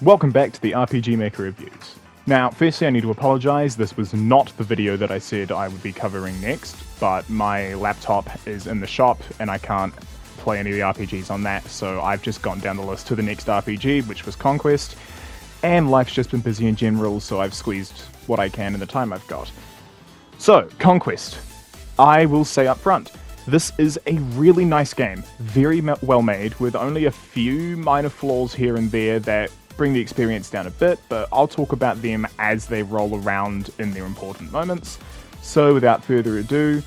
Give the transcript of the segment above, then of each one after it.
Welcome back to the RPG Maker Reviews. Now, firstly I need to apologise, this was not the video that I said I would be covering next, but my laptop is in the shop and I can't play any of the RPGs on that, so I've just gone down the list to the next RPG, which was Conquest, and life's just been busy in general, so I've squeezed what I can in the time I've got. So, Conquest. I will say up front, this is a really nice game, very well made, with only a few minor flaws here and there that bring the experience down a bit, but I'll talk about them as they roll around in their important moments. So without further ado,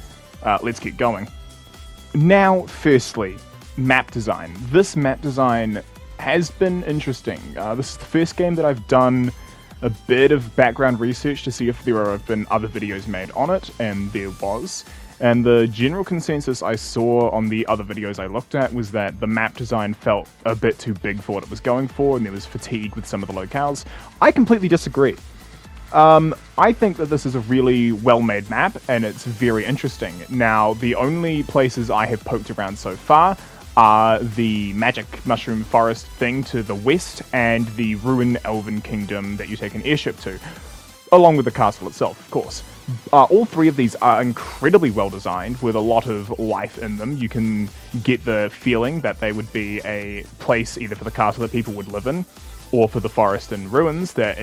let's get going. Now, firstly, map design. This map design has been interesting. This is the first game that I've done a bit of background research to see if there have been other videos made on it, and there was. And the general consensus I saw on the other videos I looked at was that the map design felt a bit too big for what it was going for, and there was fatigue with some of the locales. I completely disagree. I think that this is a really well-made map, and it's very interesting. Now, the only places I have poked around so far are the Magic Mushroom Forest thing to the west, and the Ruined Elven Kingdom that you take an airship to, along with the castle itself, of course. All three of these are incredibly well designed, with a lot of life in them. You can get the feeling that they would be a place either for the castle that people would live in, or for the forest and ruins, that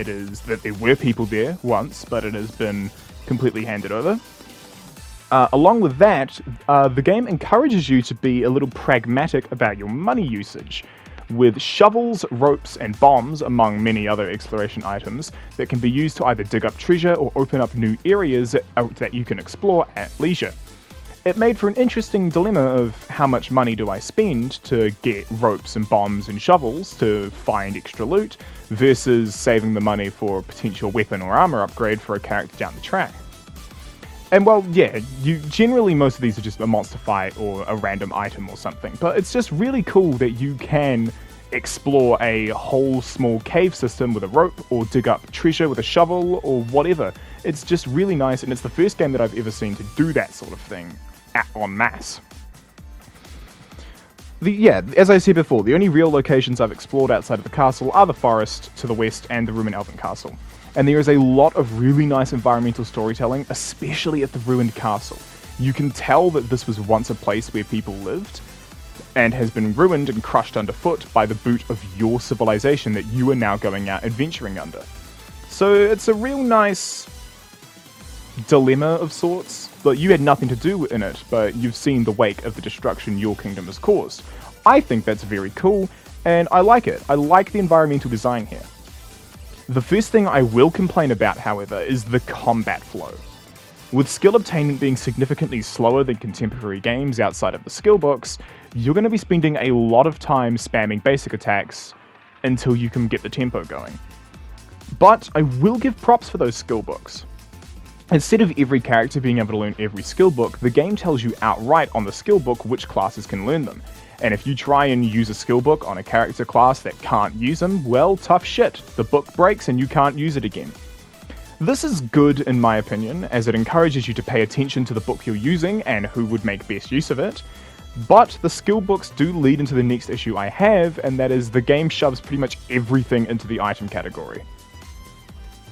there were people there once, but it has been completely handed over. Along with that, the game encourages you to be a little pragmatic about your money usage, with shovels, ropes, and bombs, among many other exploration items, that can be used to either dig up treasure or open up new areas that you can explore at leisure. It made for an interesting dilemma of how much money do I spend to get ropes and bombs and shovels to find extra loot, versus saving the money for a potential weapon or armor upgrade for a character down the track. And well, yeah, generally most of these are just a monster fight or a random item or something, but it's just really cool that you can explore a whole small cave system with a rope, or dig up treasure with a shovel, or whatever. It's just really nice, and it's the first game that I've ever seen to do that sort of thing en masse. As I said before, the only real locations I've explored outside of the castle are the forest to the west and the Ruined Elven Castle. And there is a lot of really nice environmental storytelling, especially at the ruined castle. You can tell that this was once a place where people lived, and has been ruined and crushed underfoot by the boot of your civilization that you are now going out adventuring under. So it's a real nice dilemma of sorts. But you had nothing to do in it, but you've seen the wake of the destruction your kingdom has caused. I think that's very cool, and I like it. I like the environmental design here. The first thing I will complain about, however, is the combat flow. With skill obtainment being significantly slower than contemporary games outside of the skill books, you're going to be spending a lot of time spamming basic attacks until you can get the tempo going. But I will give props for those skill books. Instead of every character being able to learn every skill book, the game tells you outright on the skill book which classes can learn them. And if you try and use a skill book on a character class that can't use them, well, tough shit. The book breaks and you can't use it again. This is good in my opinion, as it encourages you to pay attention to the book you're using and who would make best use of it. But the skill books do lead into the next issue I have, and that is the game shoves pretty much everything into the item category.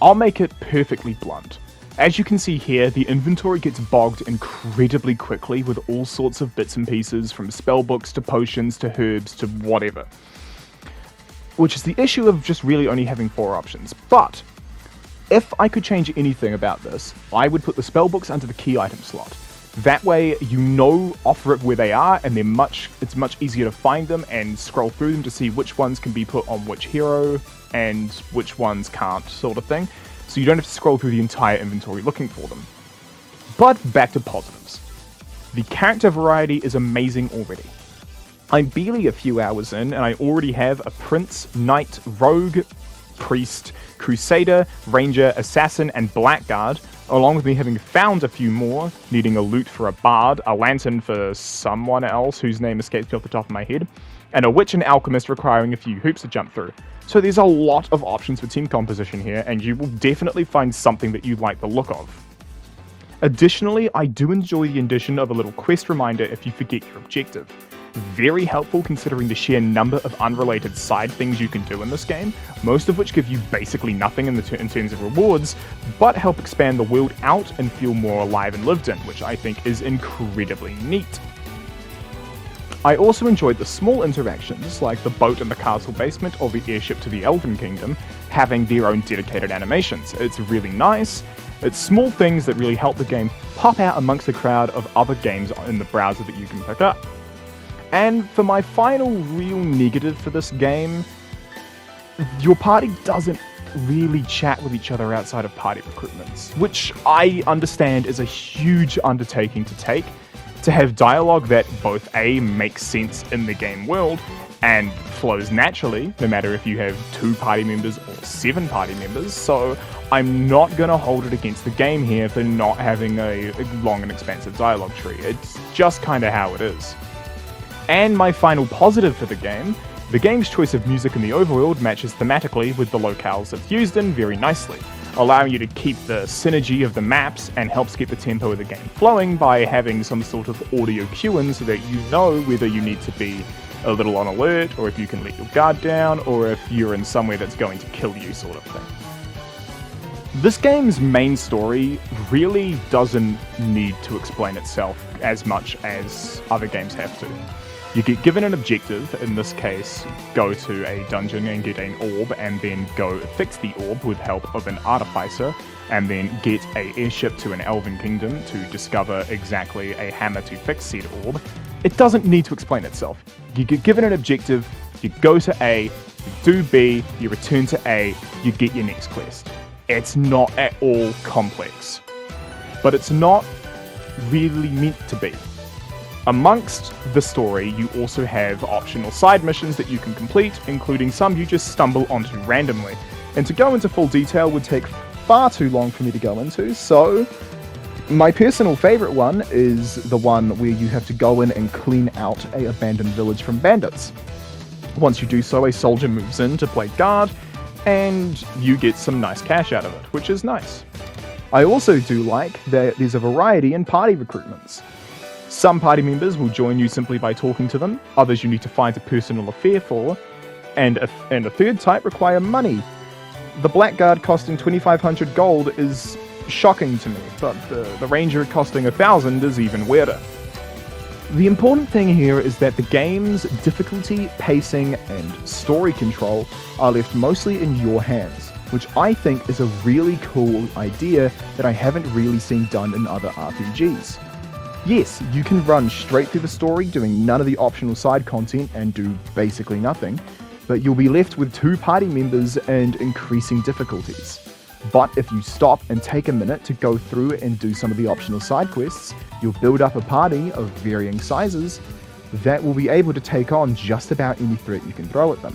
I'll make it perfectly blunt. As you can see here, the inventory gets bogged incredibly quickly with all sorts of bits and pieces, from spellbooks to potions to herbs to whatever. Which is the issue of just really only having 4 options. But if I could change anything about this, I would put the spellbooks under the key item slot. That way you know off rip where they are, and it's much easier to find them and scroll through them to see which ones can be put on which hero and which ones can't, sort of thing. So you don't have to scroll through the entire inventory looking for them. But back to positives. The character variety is amazing already. I'm barely a few hours in, and I already have a prince, knight, rogue, priest, crusader, ranger, assassin, and blackguard, along with me having found a few more, needing a lute for a bard, a lantern for someone else whose name escapes me off the top of my head, and a witch and alchemist requiring a few hoops to jump through. So there's a lot of options for team composition here, and you will definitely find something that you like the look of. Additionally, I do enjoy the addition of a little quest reminder if you forget your objective. Very helpful considering the sheer number of unrelated side things you can do in this game, most of which give you basically nothing in terms of rewards, but help expand the world out and feel more alive and lived in, which I think is incredibly neat. I also enjoyed the small interactions, like the boat in the castle basement or the airship to the Elven Kingdom, having their own dedicated animations. It's really nice. It's small things that really help the game pop out amongst the crowd of other games in the browser that you can pick up. And for my final real negative for this game, your party doesn't really chat with each other outside of party recruitments, which I understand is a huge undertaking to take, to have dialogue that both A, makes sense in the game world and flows naturally, no matter if you have 2 party members or 7 party members, so I'm not going to hold it against the game here for not having a long and expansive dialogue tree. It's just kind of how it is. And my final positive for the game's choice of music in the overworld matches thematically with the locales it's used in very nicely, allowing you to keep the synergy of the maps and helps keep the tempo of the game flowing by having some sort of audio cue in so that you know whether you need to be a little on alert, or if you can let your guard down, or if you're in somewhere that's going to kill you sort of thing. This game's main story really doesn't need to explain itself as much as other games have to. You get given an objective, in this case, go to a dungeon and get an orb, and then go fix the orb with help of an artificer, and then get an airship to an Elven Kingdom to discover exactly a hammer to fix said orb. It doesn't need to explain itself. You get given an objective, you go to A, you do B, you return to A, you get your next quest. It's not at all complex. But it's not really meant to be. Amongst the story, you also have optional side missions that you can complete, including some you just stumble onto randomly. And to go into full detail would take far too long for me to go into, so my personal favourite one is the one where you have to go in and clean out an abandoned village from bandits. Once you do so, a soldier moves in to play guard, and you get some nice cash out of it, which is nice. I also do like that there's a variety in party recruitments. Some party members will join you simply by talking to them, others you need to find a personal affair for, and a third type require money. The Blackguard costing 2,500 gold is shocking to me, but the Ranger costing 1,000 is even weirder. The important thing here is that the game's difficulty, pacing, and story control are left mostly in your hands, which I think is a really cool idea that I haven't really seen done in other RPGs. Yes, you can run straight through the story doing none of the optional side content and do basically nothing, but you'll be left with 2 party members and increasing difficulties. But if you stop and take a minute to go through and do some of the optional side quests, you'll build up a party of varying sizes that will be able to take on just about any threat you can throw at them.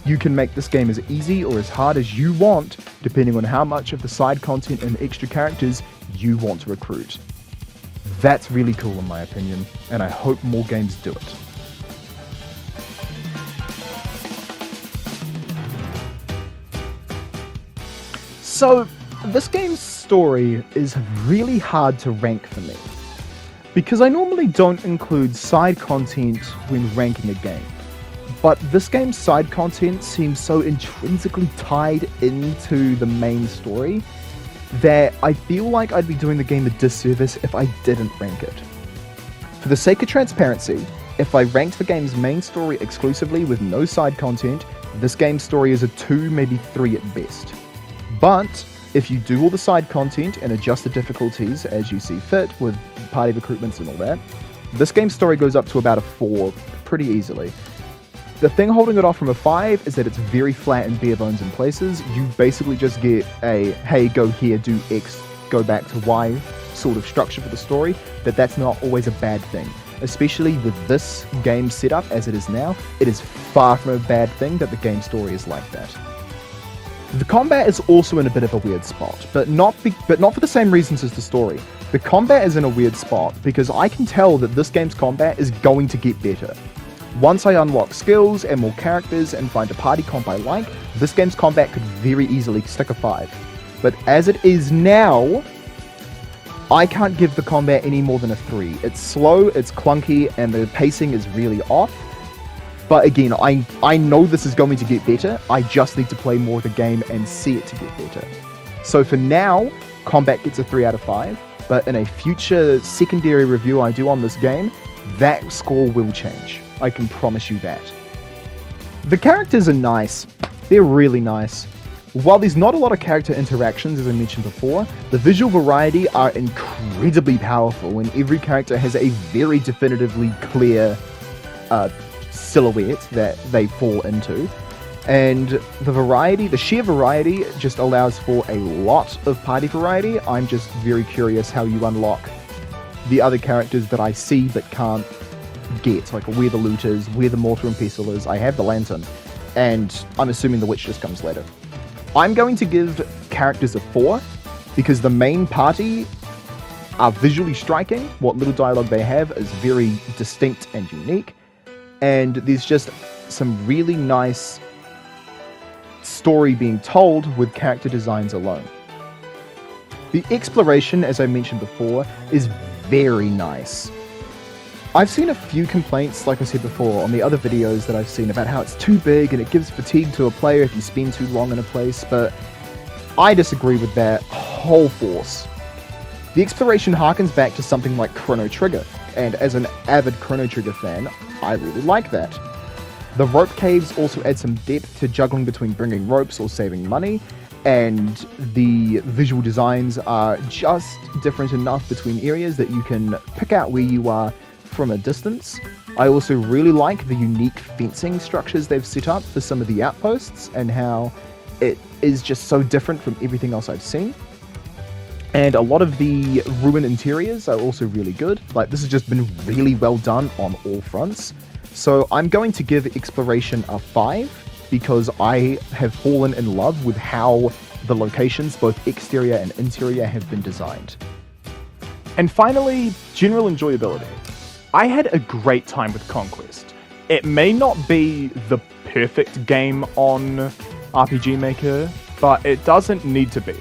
You can make this game as easy or as hard as you want, depending on how much of the side content and extra characters you want to recruit. That's really cool in my opinion, and I hope more games do it. So, this game's story is really hard to rank for me, because I normally don't include side content when ranking a game. But this game's side content seems so intrinsically tied into the main story that I feel like I'd be doing the game a disservice if I didn't rank it. For the sake of transparency, if I ranked the game's main story exclusively with no side content, this game's story is a 2, maybe 3 at best. But if you do all the side content and adjust the difficulties as you see fit with party recruitments and all that, this game's story goes up to about a 4 pretty easily. The thing holding it off from a 5 is that it's very flat and bare bones in places. You basically just get a, hey, go here, do X, go back to Y sort of structure for the story, but that's not always a bad thing. Especially with this game setup as it is now, it is far from a bad thing that the game story is like that. The combat is also in a bit of a weird spot, but not for the same reasons as the story. The combat is in a weird spot because I can tell that this game's combat is going to get better. Once I unlock skills and more characters and find a party comp I like, this game's combat could very easily stick a 5. But as it is now, I can't give the combat any more than a 3. It's slow, it's clunky, and the pacing is really off. But again, I know this is going to get better. I just need to play more of the game and see it to get better. So for now, combat gets a 3 out of 5. But in a future secondary review I do on this game, that score will change. I can promise you that. The characters are nice. They're really nice. While there's not a lot of character interactions, as I mentioned before, the visual variety are incredibly powerful, and every character has a very definitively clear silhouette that they fall into. And the sheer variety just allows for a lot of party variety. I'm just very curious how you unlock the other characters that I see but can't get, like where the loot is, where the mortar and pestle is. I have the lantern, and I'm assuming the witch just comes later. I'm going to give characters a 4 because the main party are visually striking. What little dialogue they have is very distinct and unique, and there's just some really nice story being told with character designs alone. The exploration, as I mentioned before, is very nice. I've seen a few complaints, like I said before, on the other videos that I've seen about how it's too big and it gives fatigue to a player if you spend too long in a place, but I disagree with that whole force. The exploration harkens back to something like Chrono Trigger, and as an avid Chrono Trigger fan, I really like that. The rope caves also add some depth to juggling between bringing ropes or saving money, and the visual designs are just different enough between areas that you can pick out where you are from a distance. I also really like the unique fencing structures they've set up for some of the outposts and how it is just so different from everything else I've seen. And a lot of the ruin interiors are also really good. Like, this has just been really well done on all fronts. So I'm going to give exploration a 5 because I have fallen in love with how the locations, both exterior and interior, have been designed. And finally, general enjoyability. I had a great time with Conquest. It may not be the perfect game on RPG Maker, but it doesn't need to be.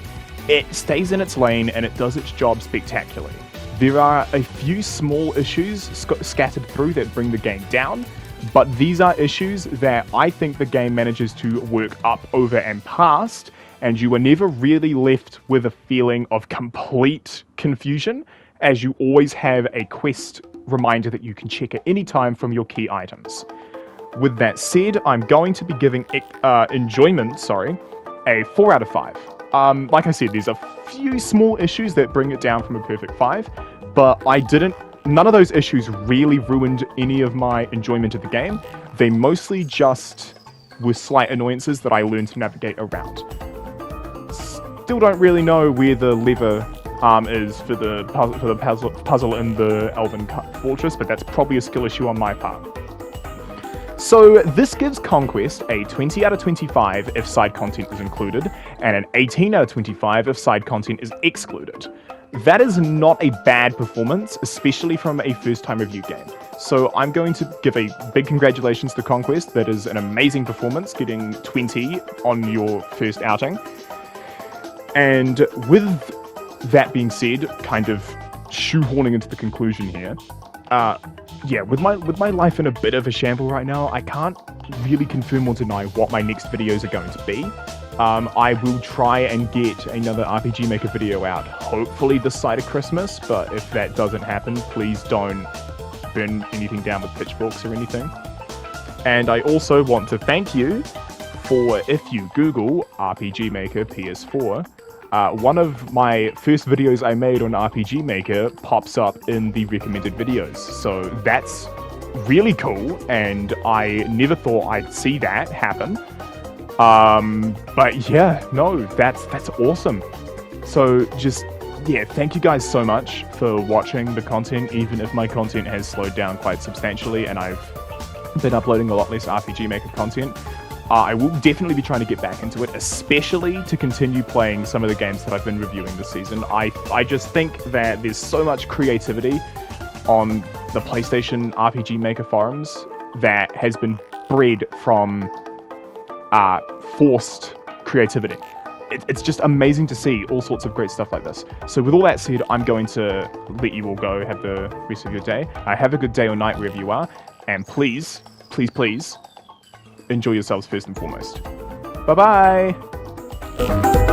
It stays in its lane and it does its job spectacularly. There are a few small issues scattered through that bring the game down, but these are issues that I think the game manages to work up, over, and past, and you are never really left with a feeling of complete confusion, as you always have a quest reminder that you can check at any time from your key items. With that said, I'm going to be giving enjoyment, a 4 out of 5. Like I said, there's a few small issues that bring it down from a perfect 5, but none of those issues really ruined any of my enjoyment of the game. They mostly just were slight annoyances that I learned to navigate around. Still don't really know where the lever is for the puzzle in the Elven Fortress, but that's probably a skill issue on my part. So this gives Conquest a 20 out of 25 if side content is included, and an 18 out of 25 if side content is excluded. That is not a bad performance, especially from a first-time review game. So I'm going to give a big congratulations to Conquest. That is an amazing performance, getting 20 on your first outing. And with that being said, kind of shoehorning into the conclusion here, with my life in a bit of a shamble right now, I can't really confirm or deny what my next videos are going to be. I will try and get another RPG Maker video out, hopefully this side of Christmas, but if that doesn't happen, please don't burn anything down with pitchforks or anything. And I also want to thank you for, if you Google RPG Maker PS4, one of my first videos I made on RPG Maker pops up in the recommended videos. So that's really cool, and I never thought I'd see that happen. But yeah, no, that's awesome. So thank you guys so much for watching the content, even if my content has slowed down quite substantially and I've been uploading a lot less RPG Maker content. I will definitely be trying to get back into it, especially to continue playing some of the games that I've been reviewing this season. I just think that there's so much creativity on the PlayStation RPG Maker forums that has been bred from forced creativity. it's just amazing to see all sorts of great stuff like this. So with all that said, I'm going to let you all go have the rest of your day. Have a good day or night wherever you are, and please, please, please enjoy yourselves first and foremost. Bye bye.